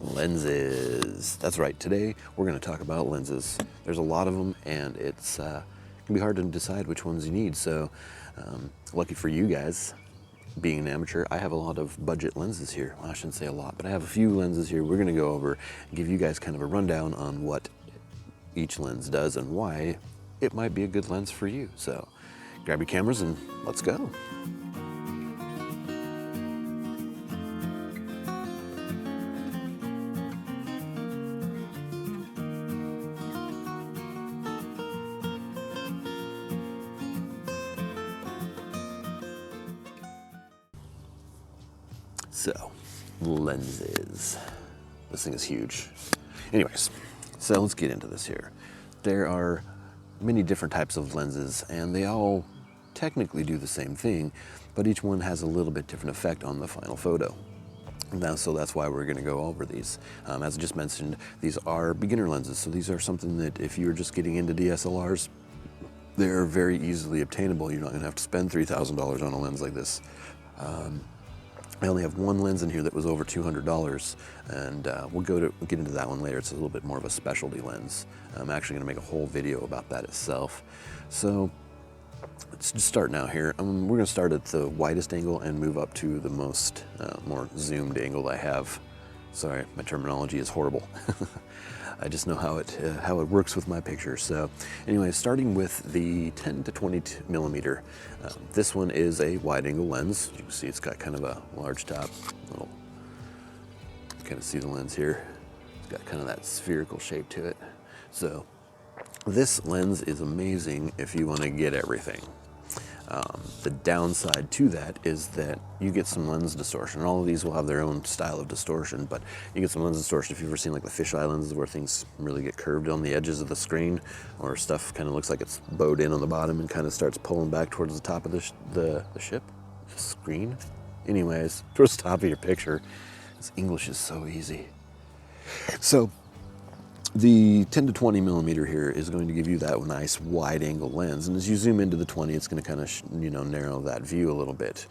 Lenses. That's right, today we're going to talk about lenses. There's a lot of them and it can be hard to decide which ones you need. So lucky for you guys, being an amateur, I have a lot of budget lenses here. Well, I shouldn't say a lot, but I have a few lenses here we're going to go over and give you guys kind of a rundown on what each lens does and why it might be a good lens for you. So grab your cameras and let's go. So, lenses. This thing is huge. Anyways, so let's get into this here. There are many different types of lenses and they all technically do the same thing, but each one has a little bit different effect on the final photo. Now, so that's why we're going to go over these. As I just mentioned, these are beginner lenses. So these are something that if you're just getting into DSLRs, they're very easily obtainable. You're not going to have to spend $3,000 on a lens like this. I only have one lens in here that was over $200, and we'll get into that one later. It's a little bit more of a specialty lens. I'm actually going to make a whole video about that itself. So let's just start now here. We're going to start at the widest angle and move up to the most more zoomed angle I have. Sorry, my terminology is horrible. I just know how it works with my picture. So anyway, starting with the 10 to 20 millimeter. This one is a wide angle lens. You can see it's got kind of a large top. You kind of see the lens here. It's got kind of that spherical shape to it. So this lens is amazing if you want to get everything. The downside to that is that you get some lens distortion. All of these will have their own style of distortion, but you get some lens distortion if you've ever seen like the fisheye lenses where things really get curved on the edges of the screen, or stuff kind of looks like it's bowed in on the bottom and kind of starts pulling back towards the top of the screen. Anyways, towards the top of your picture. This English is so easy. So the 10 to 20 millimeter here is going to give you that nice wide angle lens. And as you zoom into the 20, it's going to kind of, narrow that view a little bit.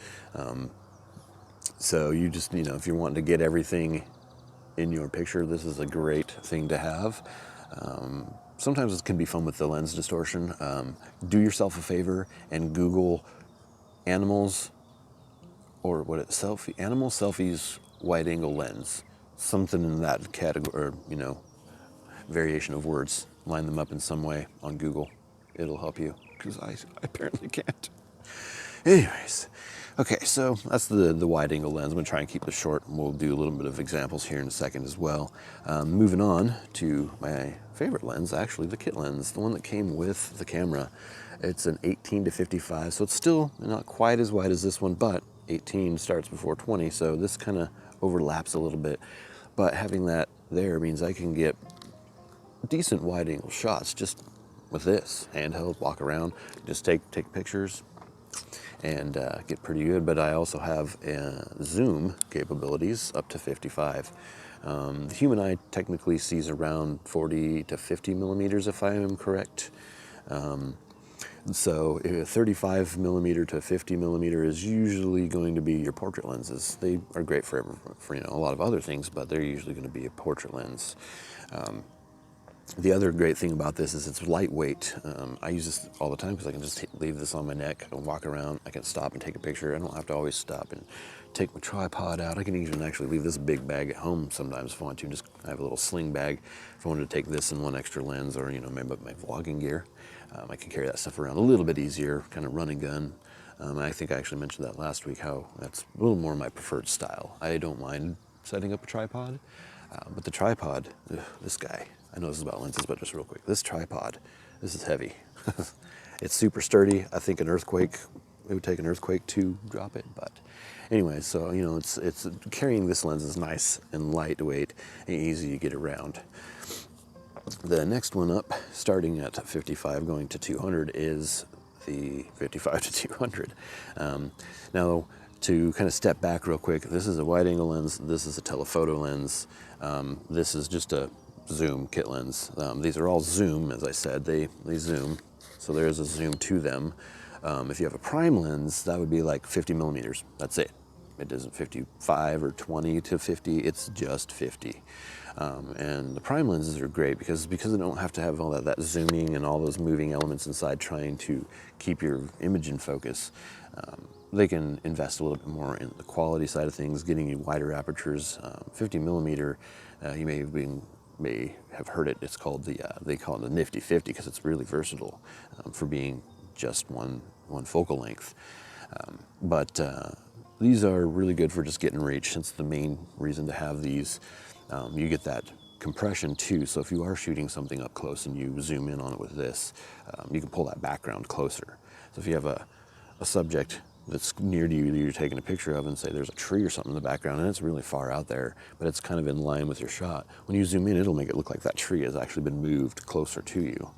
So you just, if you're wanting to get everything in your picture, this is a great thing to have. Sometimes it can be fun with the lens distortion. Do yourself a favor and Google animal selfies wide angle lens. Something in that category, or, variation of words. Line them up in some way on Google. It'll help you, because I apparently can't. Anyways, okay, so that's the wide angle lens. I'm gonna try and keep this short. We'll do a little bit of examples here in a second as well. Moving on to my favorite lens, actually the kit lens, the one that came with the camera. It's an 18 to 55, so it's still not quite as wide as this one, but 18 starts before 20, so this kind of overlaps a little bit. But having that there means I can get decent wide angle shots just with this handheld, walk around, just take pictures and get pretty good. But I also have zoom capabilities up to 55. The human eye technically sees around 40 to 50 millimeters if I am correct. So 35 millimeter to 50 millimeter is usually going to be your portrait lenses. They are great for a lot of other things, but they're usually going to be a portrait lens. The other great thing about this is it's lightweight. I use this all the time because I can just leave this on my neck and walk around. I can stop and take a picture. I don't have to always stop and take my tripod out. I can even actually leave this big bag at home sometimes if I want to. Just have a little sling bag if I wanted to take this and one extra lens, or maybe my vlogging gear. I can carry that stuff around a little bit easier, kind of run and gun. I think I actually mentioned that last week, how that's a little more my preferred style. I don't mind setting up a tripod, but the tripod, this guy, I know this is about lenses, but just real quick, this tripod, this is heavy. It's super sturdy. I think it would take an earthquake to drop it, but anyway, so, it's carrying this lens is nice and lightweight and easy to get around. The next one up, starting at 55 going to 200, is the 55 to 200. Now, to kind of step back real quick, this is a wide angle lens, this is a telephoto lens, this is just a zoom kit lens. These are all zoom, as I said, they zoom, so there is a zoom to them. If you have a prime lens, that would be like 50 millimeters, that's it. It isn't 55 or 20 to 50, it's just 50. And the prime lenses are great because they don't have to have all that zooming and all those moving elements inside trying to keep your image in focus. They can invest a little bit more in the quality side of things, getting you wider apertures. 50 millimeter, you may have heard it. It's called they call it the nifty 50 because it's really versatile for being just one focal length. But these are really good for just getting reach. That's the main reason to have these. You get that compression too, so if you are shooting something up close and you zoom in on it with this, you can pull that background closer. So if you have a subject that's near to you that you're taking a picture of and say there's a tree or something in the background and it's really far out there, but it's kind of in line with your shot, when you zoom in, it'll make it look like that tree has actually been moved closer to you.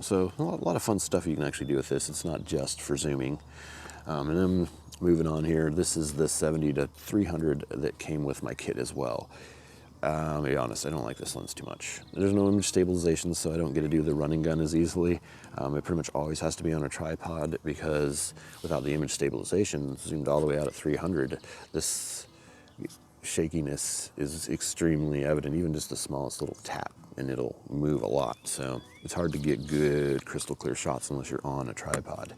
So a lot of fun stuff you can actually do with this. It's not just for zooming. And then moving on here, this is the 70 to 300 that came with my kit as well. I'll be honest, I don't like this lens too much. There's no image stabilization, so I don't get to do the running gun as easily. It pretty much always has to be on a tripod because without the image stabilization, zoomed all the way out at 300, this shakiness is extremely evident, even just the smallest little tap, and it'll move a lot. So it's hard to get good crystal clear shots unless you're on a tripod.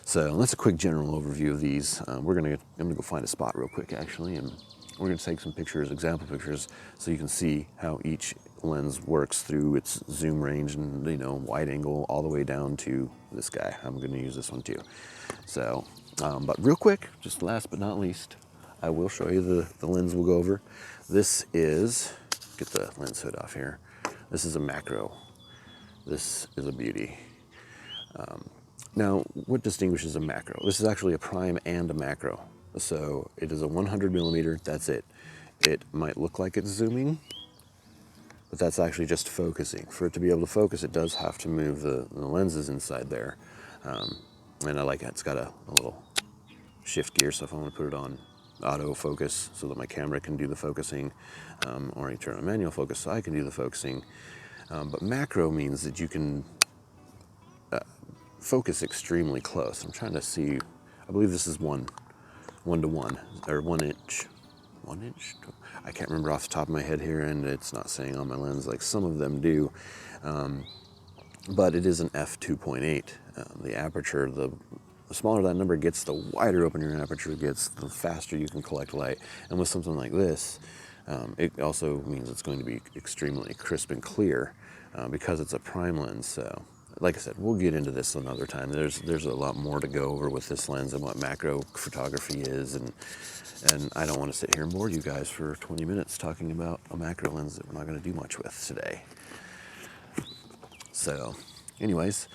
So that's a quick general overview of these. I'm gonna go find a spot real quick actually, and we're gonna take some pictures, example pictures, so you can see how each lens works through its zoom range and, you know, wide angle all the way down to this guy. I'm gonna use this one too. So, but real quick, just last but not least, I will show you the lens we'll go over. This is, get the lens hood off here. This is a macro. This is a beauty. Now, what distinguishes a macro? This is actually a prime and a macro. So it is a 100 millimeter, that's it. It might look like it's zooming, but that's actually just focusing. For it to be able to focus, it does have to move the lenses inside there. And I like it, it's got a little shift gear, so if I want to put it on auto focus so that my camera can do the focusing, or I turn on manual focus so I can do the focusing. But macro means that you can focus extremely close. I'm trying to see, I believe this is one to one, or 1 inch. 1 inch? I can't remember off the top of my head here, and it's not saying on my lens like some of them do. But it is an f2.8. The aperture, the smaller that number gets, the wider open your aperture gets, the faster you can collect light. And with something like this, it also means it's going to be extremely crisp and clear because it's a prime lens. So, like I said, we'll get into this another time. There's a lot more to go over with this lens and what macro photography is, and I don't want to sit here and bore you guys for 20 minutes talking about a macro lens that we're not going to do much with today. So, anyways,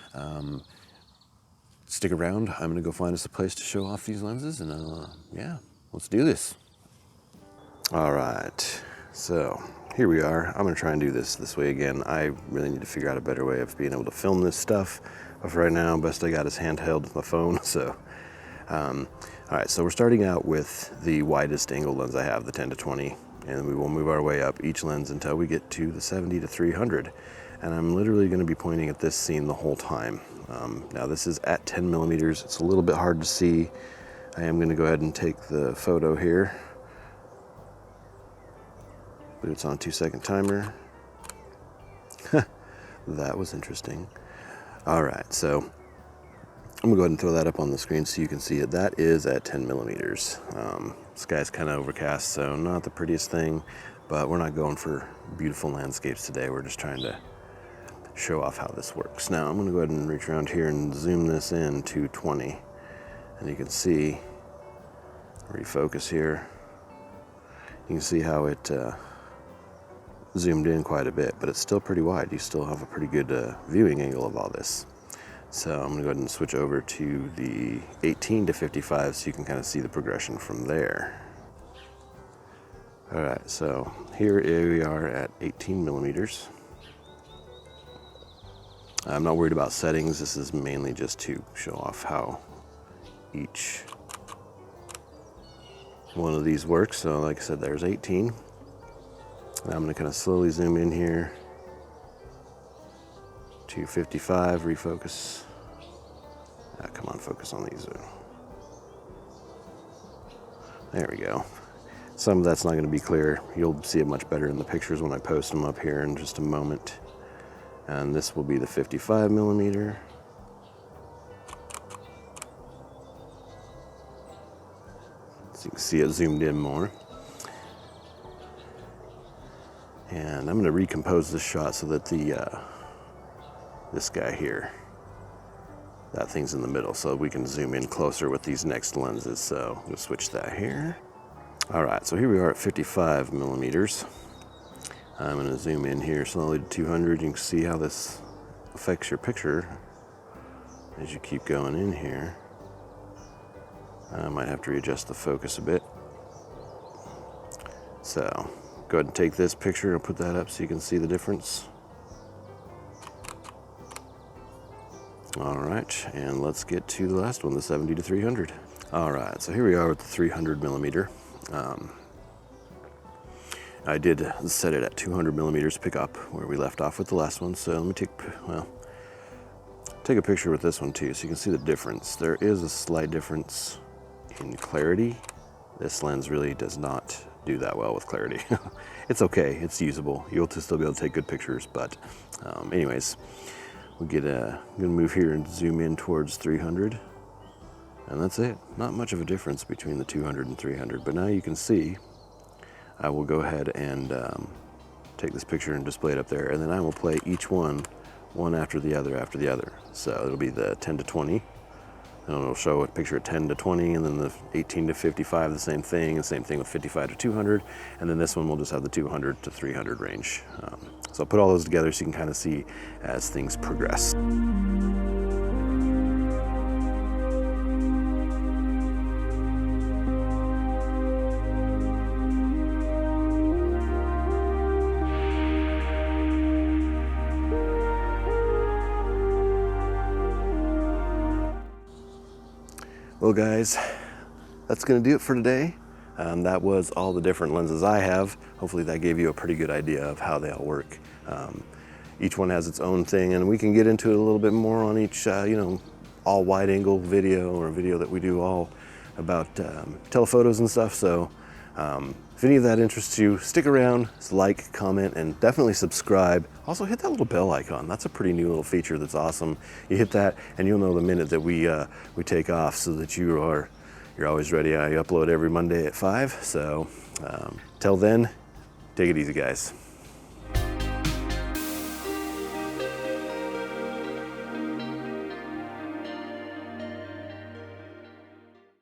stick around. I'm going to go find us a place to show off these lenses, and yeah, let's do this. All right, so here we are. I'm going to try and do this way again. I really need to figure out a better way of being able to film this stuff. But for right now, best I got is handheld with my phone. So, all right, so we're starting out with the widest angle lens I have, the 10 to 20, and we will move our way up each lens until we get to the 70 to 300. And I'm literally going to be pointing at this scene the whole time. Now this is at 10 millimeters. It's a little bit hard to see. I am going to go ahead and take the photo here. But it's on a 2-second timer. That was interesting. All right, so I'm gonna go ahead and throw that up on the screen so you can see it. That is at 10 millimeters. Sky's kind of overcast, so not the prettiest thing, but we're not going for beautiful landscapes today. We're just trying to show off how this works. Now I'm gonna go ahead and reach around here and zoom this in to 20. And you can see, refocus here. You can see how it zoomed in quite a bit, but it's still pretty wide. You still have a pretty good viewing angle of all this. So I'm gonna go ahead and switch over to the 18 to 55 so you can kind of see the progression from there. All right, so here we are at 18 millimeters. I'm not worried about settings. This is mainly just to show off how each one of these works. So like I said, there's 18. Now I'm going to kind of slowly zoom in here to 55, refocus. Come on, focus on these. There we go. Some of that's not going to be clear. You'll see it much better in the pictures when I post them up here in just a moment. And this will be the 55 millimeter. So you can see it zoomed in more. And I'm going to recompose this shot so that this guy here, that thing's in the middle, so we can zoom in closer with these next lenses. So we'll switch that here. All right, so here we are at 55 millimeters. I'm going to zoom in here slowly to 200. You can see how this affects your picture as you keep going in here. I might have to readjust the focus a bit. So go ahead and take this picture and put that up so you can see the difference. All right, and let's get to the last one, the 70 to 300. All right, so here we are with the 300 millimeter. I did set it at 200 millimeters to pick up where we left off with the last one. So let me take a picture with this one too, so you can see the difference. There is a slight difference in clarity. This lens really does not do that well with clarity. It's okay, it's usable. You'll still be able to take good pictures, but anyways, we'll gonna move here and zoom in towards 300. And that's it. Not much of a difference between the 200 and 300, but now you can see. I will go ahead and take this picture and display it up there, and then I will play each one after the other. So it'll be the 10 to 20, and it'll show a picture at 10 to 20, and then the 18 to 55, the same thing with 55 to 200, and then this one will just have the 200 to 300 range. So I'll put all those together so you can kind of see as things progress. Well guys, that's gonna do it for today. That was all the different lenses I have. Hopefully that gave you a pretty good idea of how they all work. Each one has its own thing, and we can get into it a little bit more on each, all wide angle video, or a video that we do all about telephotos and stuff. So if any of that interests you, stick around, like, comment, and definitely subscribe. Also hit that little bell icon. That's a pretty new little feature that's awesome. You hit that and you'll know the minute that we take off, so that you're always ready. I upload every Monday at 5. So till then, take it easy guys.